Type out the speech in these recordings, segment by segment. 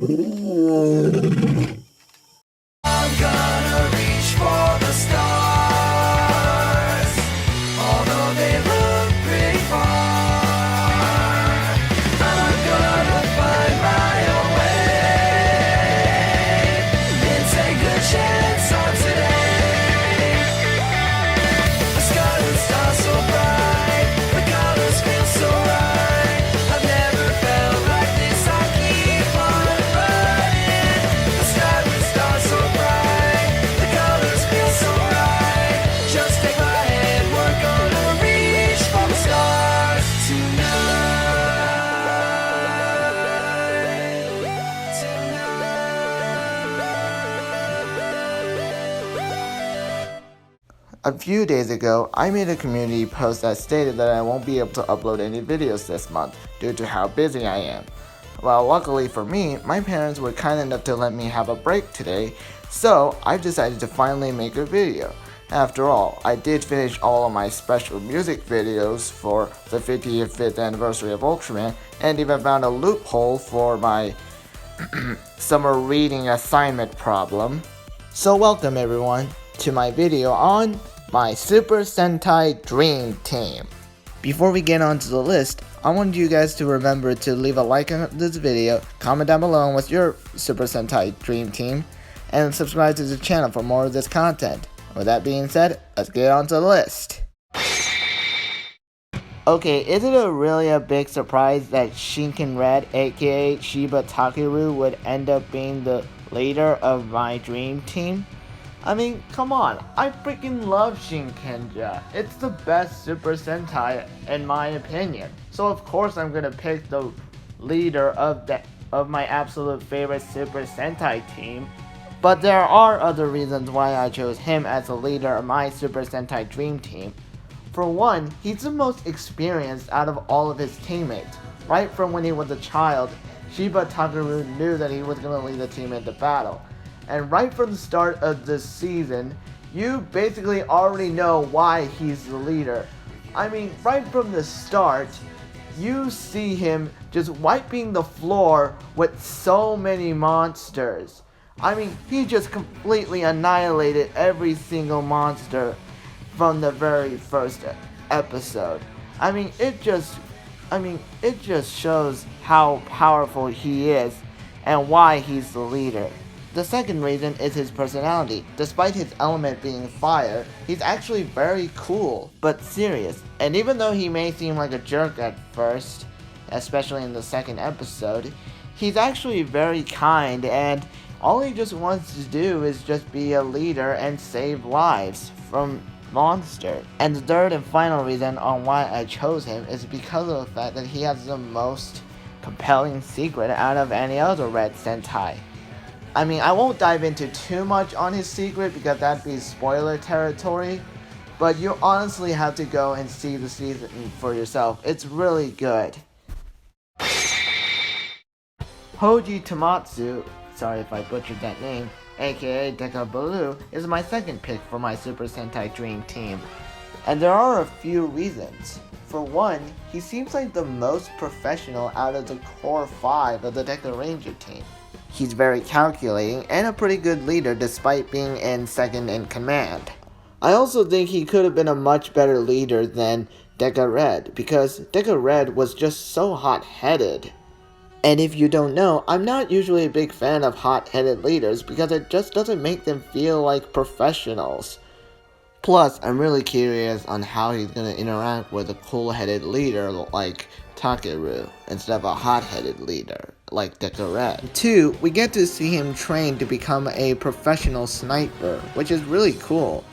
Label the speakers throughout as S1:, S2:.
S1: I'm gonna reach for the stars, although they look pretty far. I'm gonna find my own way and take a chance on today. The sky would start so bright, the colors feel so right. I've never felt like this, I keep on running. The sky would start so bright, the colors feel so right. Just take my hand, we're gonna reach for the stars tonight.
S2: A few days ago, I made a community post that stated that I won't be able to upload any videos this month due to how busy I am. Well, luckily for me, my parents were kind enough to let me have a break today, so I've decided to finally make a video. After all, I did finish all of my special music videos for the 55th anniversary of Ultraman, and even found a loophole for my summer reading assignment problem. So welcome everyone to my video on my Super Sentai Dream Team. Before we get on to the list, I want you guys to remember to leave a like on this video, comment down below with your Super Sentai Dream Team, and subscribe to the channel for more of this content. With that being said, let's get on to the list. Okay, is it really a big surprise that Shinkan Red, aka Shiba Takeru, would end up being the leader of my dream team? I mean, come on, I freaking love Shinkenja. It's the best Super Sentai in my opinion. So of course I'm gonna pick the leader of my absolute favorite Super Sentai team. But there are other reasons why I chose him as the leader of my Super Sentai Dream Team. For one, he's the most experienced out of all of his teammates. Right from when he was a child, Shiba Takeru knew that he was gonna lead the team into battle. And right from the start of this season, you basically already know why he's the leader. I mean, right from the start, you see him just wiping the floor with so many monsters. I mean, he just completely annihilated every single monster from the very first episode. It just shows how powerful he is and why he's the leader. The second reason is his personality. Despite his element being fire, he's actually very cool, but serious. And even though he may seem like a jerk at first, especially in the second episode, he's actually very kind, and all he just wants to do is just be a leader and save lives from monsters. And the third and final reason on why I chose him is because of the fact that he has the most compelling secret out of any other Red Sentai. I mean, I won't dive into too much on his secret because that'd be spoiler territory, but you honestly have to go and see the season for yourself. It's really good. Hoji Tamatsu, sorry if I butchered that name, aka Deca Baloo, is my second pick for my Super Sentai Dream Team. And there are a few reasons. For one, he seems like the most professional out of the core 5 of the Deca Ranger team. He's very calculating and a pretty good leader despite being in second in command. I also think he could have been a much better leader than Deca Red, because Deca Red was just so hot-headed. And if you don't know, I'm not usually a big fan of hot-headed leaders because it just doesn't make them feel like professionals. Plus, I'm really curious on how he's going to interact with a cool-headed leader like Takeru instead of a hot-headed leader like Deca Red. 2, we get to see him train to become a professional sniper, which is really cool.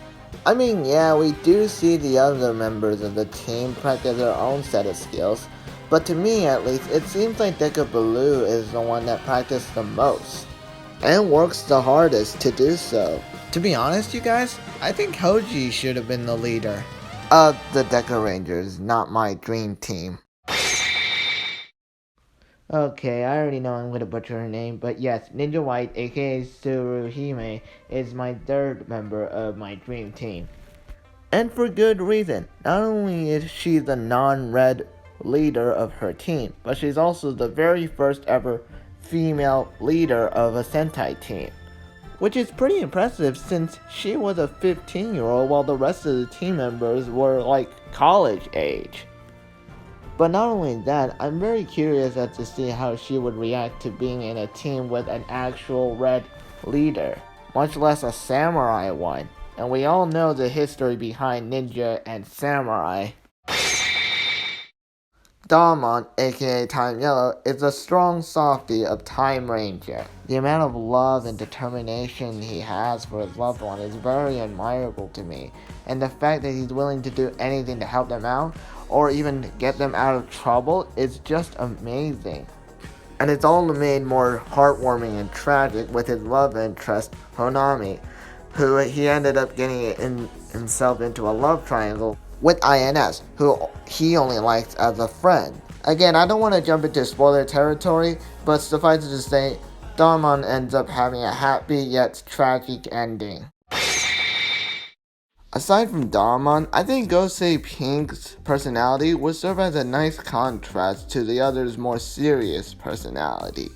S2: I mean, yeah, we do see the other members of the team practice their own set of skills, but to me at least, it seems like Deca Baloo is the one that practiced the most, and works the hardest to do so. To be honest, you guys, I think Hoji should have been the leader of the Deca Rangers, not my dream team. Okay, I already know I'm gonna butcher her name, but yes, Ninja White, aka Tsuruhime, is my third member of my dream team. And for good reason. Not only is she the non-red leader of her team, but she's also the very first ever female leader of a Sentai team, which is pretty impressive since she was a 15-year-old while the rest of the team members were like college age. But not only that, I'm very curious as to see how she would react to being in a team with an actual red leader, much less a samurai one. And we all know the history behind ninja and samurai. Darmon, aka Time Yellow, is a strong softie of Time Ranger. The amount of love and determination he has for his loved one is very admirable to me, and the fact that he's willing to do anything to help them out, or even get them out of trouble, is just amazing. And it's all made more heartwarming and tragic with his love interest, Honami, who he ended up getting himself into a love triangle with INS, who he only likes as a friend. Again, I don't want to jump into spoiler territory, but suffice it to say, Darmon ends up having a happy yet tragic ending. Aside from Darmon, I think Gosei Pink's personality would serve as a nice contrast to the other's more serious personality.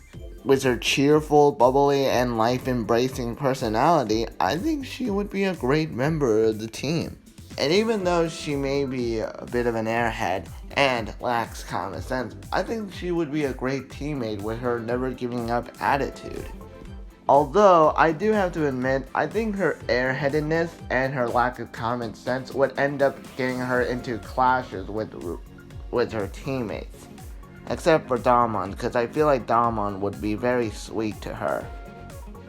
S2: With her cheerful, bubbly, and life-embracing personality, I think she would be a great member of the team. And even though she may be a bit of an airhead and lacks common sense, I think she would be a great teammate with her never giving up attitude. Although, I do have to admit, I think her airheadedness and her lack of common sense would end up getting her into clashes with her teammates. Except for Darmon, because I feel like Darmon would be very sweet to her.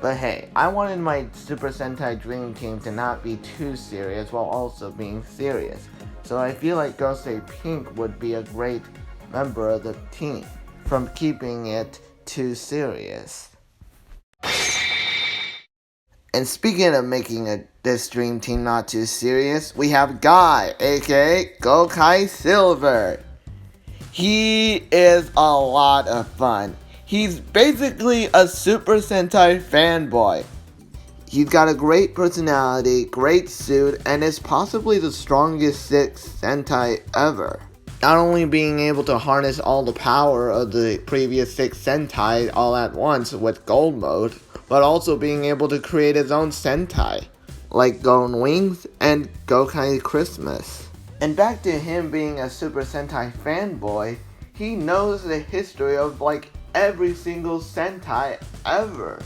S2: But hey, I wanted my Super Sentai Dream Team to not be too serious while also being serious. So I feel like Gosei Pink would be a great member of the team from keeping it too serious. And speaking of making this Dream Team not too serious, we have Guy, aka Gokai Silver. He is a lot of fun. He's basically a Super Sentai fanboy. He's got a great personality, great suit, and is possibly the strongest 6 Sentai ever. Not only being able to harness all the power of the previous 6 Sentai all at once with Gold Mode, but also being able to create his own Sentai, like Golden Wings and Gokai Christmas. And back to him being a Super Sentai fanboy, he knows the history of like every single Sentai ever.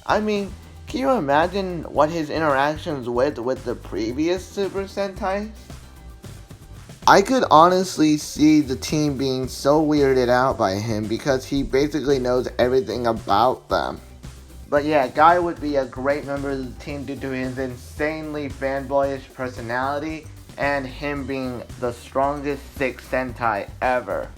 S2: I mean, can you imagine what his interactions with the previous Super Sentai? I could honestly see the team being so weirded out by him because he basically knows everything about them. But yeah, Guy would be a great member of the team due to his insanely fanboyish personality and him being the strongest 6 Sentai ever.